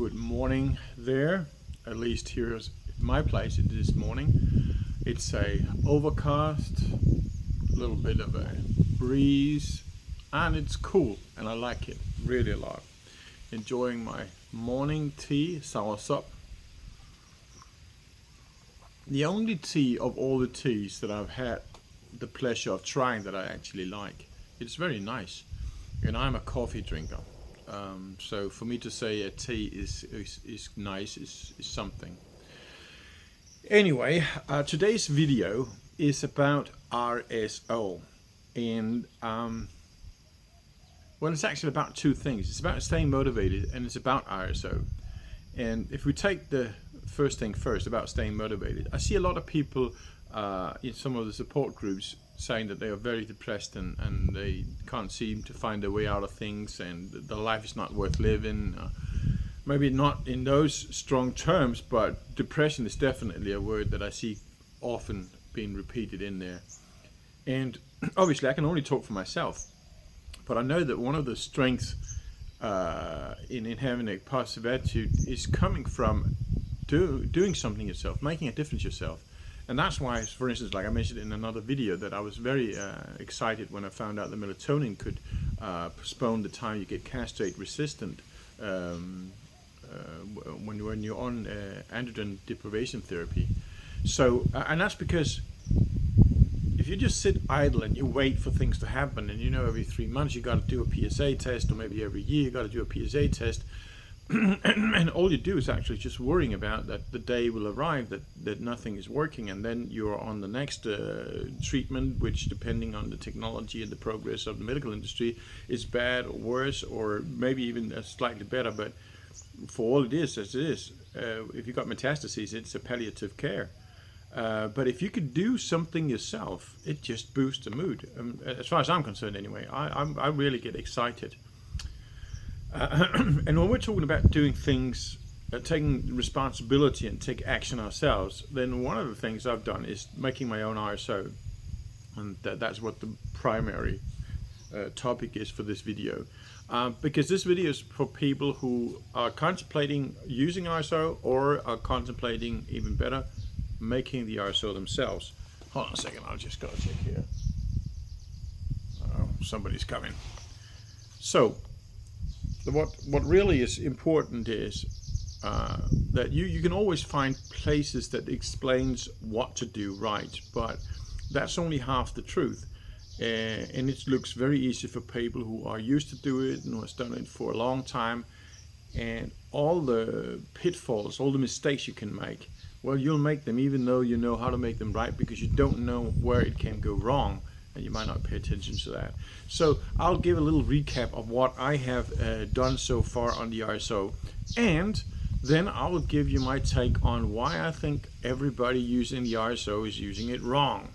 Good morning there, at least here is my place this morning. It's a overcast, a little bit of a breeze, and it's cool, and I like it really a lot. Enjoying my morning tea, soursop. The only tea of all the teas that I've had the pleasure of trying that I actually like. It's very nice, and I'm a coffee drinker. So for me to say a tea is nice is something. Anyway, today's video is about RSO, and well, it's actually about two things. It's about staying motivated, and it's about RSO. And if we take the first thing first, about staying motivated, I see a lot of people in some of the support groups saying that they are very depressed and they can't seem to find their way out of things, and their life is not worth living. Maybe not in those strong terms, but depression is definitely a word that I see often being repeated in there. And obviously I can only talk for myself, but I know that one of the strengths in having a positive attitude is coming from doing something yourself, making a difference yourself. And that's why, for instance, like I mentioned in another video, that I was very excited when I found out that melatonin could postpone the time you get castrate resistant when you're on androgen deprivation therapy. So, and that's because if you just sit idle and you wait for things to happen, and every 3 months you got to do a PSA test, or maybe every year you got to do a PSA test, and all you do is actually just worrying about that the day will arrive that nothing is working, and then you're on the next treatment, which, depending on the technology and the progress of the medical industry, is bad or worse, or maybe even slightly better. But for all it is, as it is, if you've got metastases, it's a palliative care. But if you could do something yourself, it just boosts the mood. As far as I'm concerned, anyway, I really get excited. And when we're talking about doing things, taking responsibility and take action ourselves, then one of the things I've done is making my own RSO, and that's what the primary topic is for this video. Because this video is for people who are contemplating using RSO, or are contemplating, even better, making the RSO themselves. Hold on a second, I'll just go check here. Somebody's coming. So what really is important is that you can always find places that explains what to do right, but that's only half the truth. And it looks very easy for people who are used to do it and who has done it for a long time. And all the pitfalls, all the mistakes you can make, well, you'll make them even though you know how to make them right, because you don't know where it can go wrong, and you might not pay attention to that. So I'll give a little recap of what I have done so far on the RSO, and then I will give you my take on why I think everybody using the RSO is using it wrong.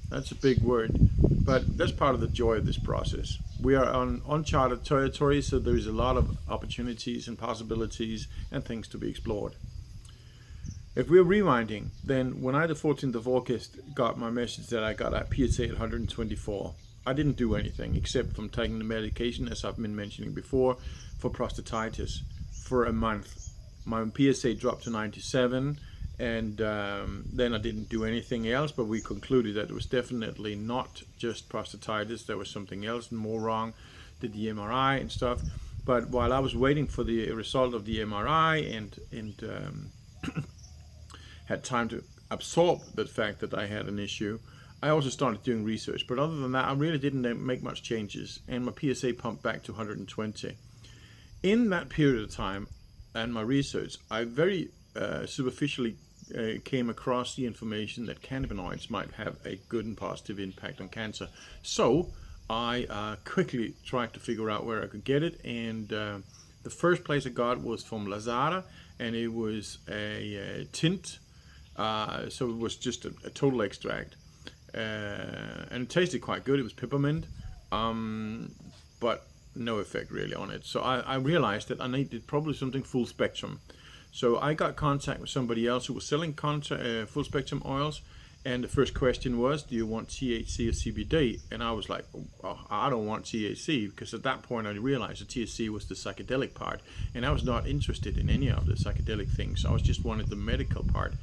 That's a big word, but that's part of the joy of this process. We are on uncharted territory, so there's a lot of opportunities and possibilities and things to be explored. If we're rewinding, then when I, the 14th of August, got my message that I got a PSA at 124, I didn't do anything except from taking the medication, as I've been mentioning before, for prostatitis for a month. My PSA dropped to 97, and then I didn't do anything else, but we concluded that it was definitely not just prostatitis, there was something else more wrong. Did the MRI and stuff, but while I was waiting for the result of the MRI and had time to absorb the fact that I had an issue, I also started doing research. But other than that, I really didn't make much changes, and my PSA pumped back to 120. In that period of time and my research, I very superficially came across the information that cannabinoids might have a good and positive impact on cancer. So I quickly tried to figure out where I could get it, and the first place I got was from Lazada, and it was a tint. So it was just a total extract, and it tasted quite good. It was peppermint, but no effect really on it. So I realized that I needed probably something full spectrum. So I got contact with somebody else who was selling full spectrum oils, And the first question was, do you want THC or CBD? And I was like, oh, I don't want THC, because at that point I realized that THC was the psychedelic part, and I was not interested in any of the psychedelic things. I was just wanted the medical part.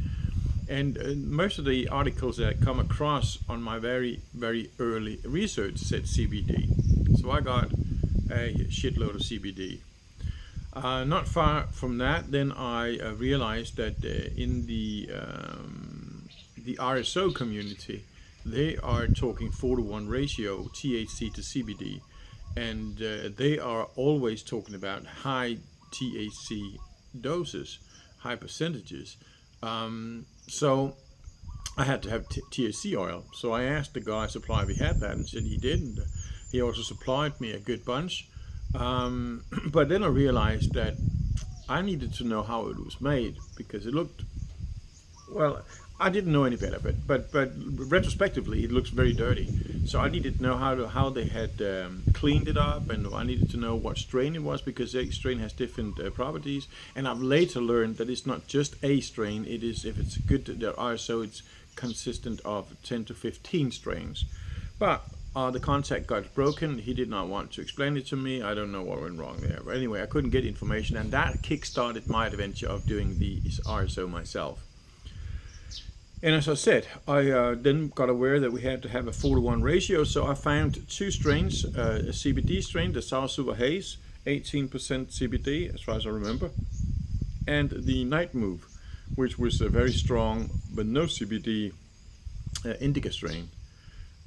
And most of the articles that I come across on my very, very early research said CBD. So I got a shitload of CBD. Not far from that, then I realized that in the RSO community, they are talking 4-to-1 ratio THC to CBD, and they are always talking about high THC doses, high percentages. So I had to have THC oil. So I asked the guy supply if he had that, and said he didn't. He also supplied me a good bunch. But then I realized that I needed to know how it was made, because it looked, well, I didn't know any better, but retrospectively it looks very dirty. So I needed to know how they had cleaned it up, and I needed to know what strain it was, because each strain has different properties. And I've later learned that it's not just a strain. It is, if it's good, there are, so it's consistent of 10 to 15 strains. But the contact got broken. He did not want to explain it to me. I don't know what went wrong there. But anyway, I couldn't get information, and that kick-started my adventure of doing the RSO myself. And as I said, I then got aware that we had to have a 4-to-1 ratio, so I found two strains, a CBD strain, the South Super Haze, 18% CBD, as far as I remember, and the Night Move, which was a very strong, but no CBD indica strain.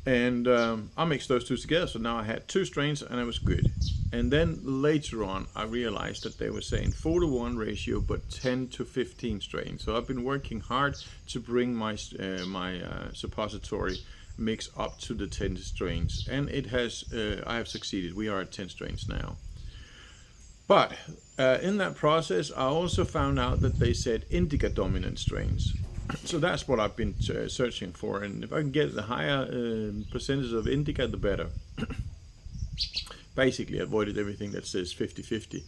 And I mixed those two together, so now I had two strains, and it was good. And then later on, I realized that they were saying 4-to-1 ratio, but 10 to 15 strains. So I've been working hard to bring my suppository mix up to the 10 strains, and it has. I have succeeded. We are at 10 strains now. But in that process, I also found out that they said indica dominant strains. So that's what I've been searching for, and if I can get the higher percentage of indica, the better. Basically, I avoided everything that says 50-50.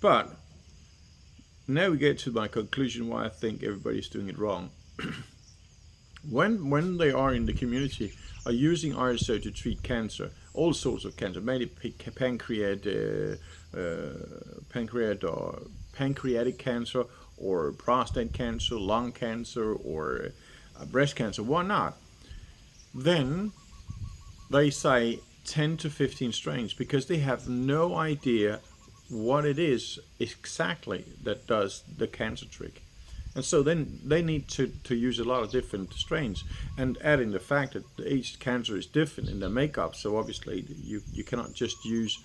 But now we get to my conclusion why I think everybody's doing it wrong. When they are in the community, are using RSO to treat cancer, all sorts of cancer, mainly pancreatic cancer, or prostate cancer, lung cancer, or breast cancer, why not? Then they say 10 to 15 strains, because they have no idea what it is exactly that does the cancer trick. And so then they need to use a lot of different strains, and adding the fact that each cancer is different in their makeup, so obviously you cannot just use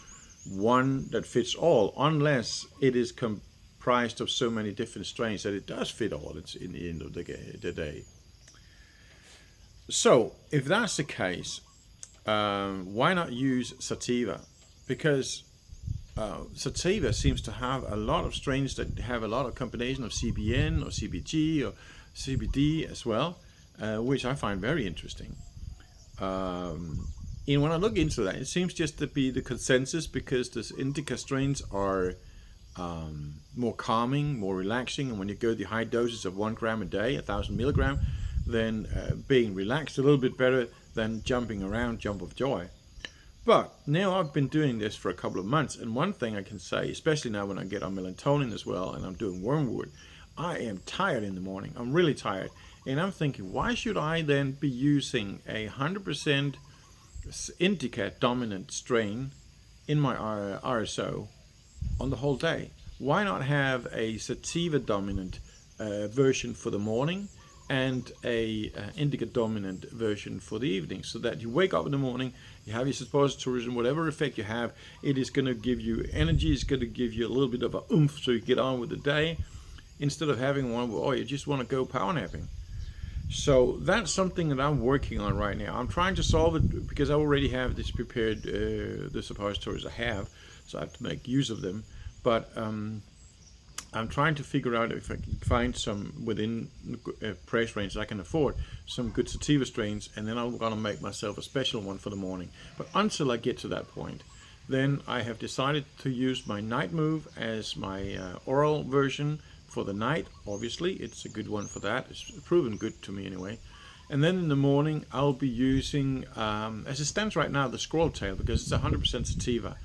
one that fits all, unless it is comprised of so many different strains that it does fit all. It's in the end of the day. So if that's the case, why not use sativa? Because sativa seems to have a lot of strains that have a lot of combination of CBN or CBG or CBD as well, which I find very interesting. And when I look into that, it seems just to be the consensus, because the indica strains are more calming, more relaxing, and when you go the high doses of 1 gram a day, 1,000 milligram, then being relaxed a little bit better than jumping around, jump of joy. But now I've been doing this for a couple of months, and one thing I can say, especially now when I get on melatonin as well, and I'm doing wormwood, I am tired in the morning. I'm really tired, and I'm thinking, why should I then be using a 100% indica dominant strain in my RSO on the whole day? Why not have a sativa dominant version for the morning and a indica dominant version for the evening, so that you wake up in the morning, you have your suppositories, and whatever effect you have, it is going to give you energy, it's going to give you a little bit of a oomph so you get on with the day, instead of having one where, oh, you just want to go power napping. So that's something that I'm working on right now. I'm trying to solve it, because I already have this prepared, the suppositories I have, so I have to make use of them. But I'm trying to figure out if I can find some within price range I can afford, some good sativa strains, and then I'm going to make myself a special one for the morning. But until I get to that point, then I have decided to use my Night Move as my oral version for the night. Obviously, it's a good one for that. It's proven good to me anyway. And then in the morning, I'll be using, as it stands right now, the Squirrel Tail, because it's 100% sativa.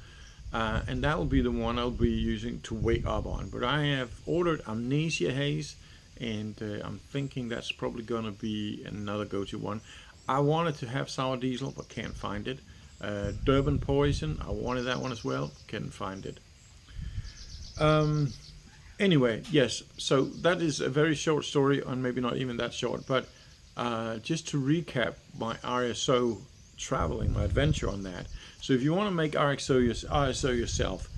And that will be the one I'll be using to wake up on. But I have ordered Amnesia Haze, and I'm thinking that's probably going to be another go-to one. I wanted to have Sour Diesel, but can't find it. Durban Poison, I wanted that one as well, can't find it. Anyway, yes, so that is a very short story, and maybe not even that short, but just to recap my RSO traveling, my adventure on that. So if you want to make RSO yourself,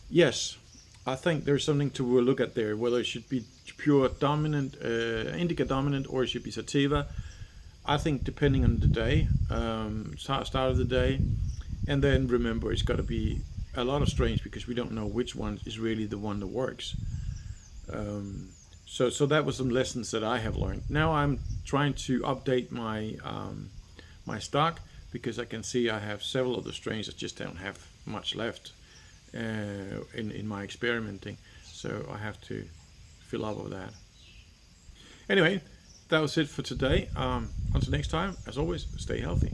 yes, I think there's something to look at there, whether it should be pure dominant, indica dominant, or it should be sativa. I think depending on the day, start of the day, and then remember it's got to be a lot of strains, because we don't know which one is really the one that works. So that was some lessons that I have learned. Now I'm trying to update my my stock, because I can see I have several of the strains that just don't have much left in my experimenting. So I have to fill up with that. Anyway, that was it for today. Until next time, as always, stay healthy.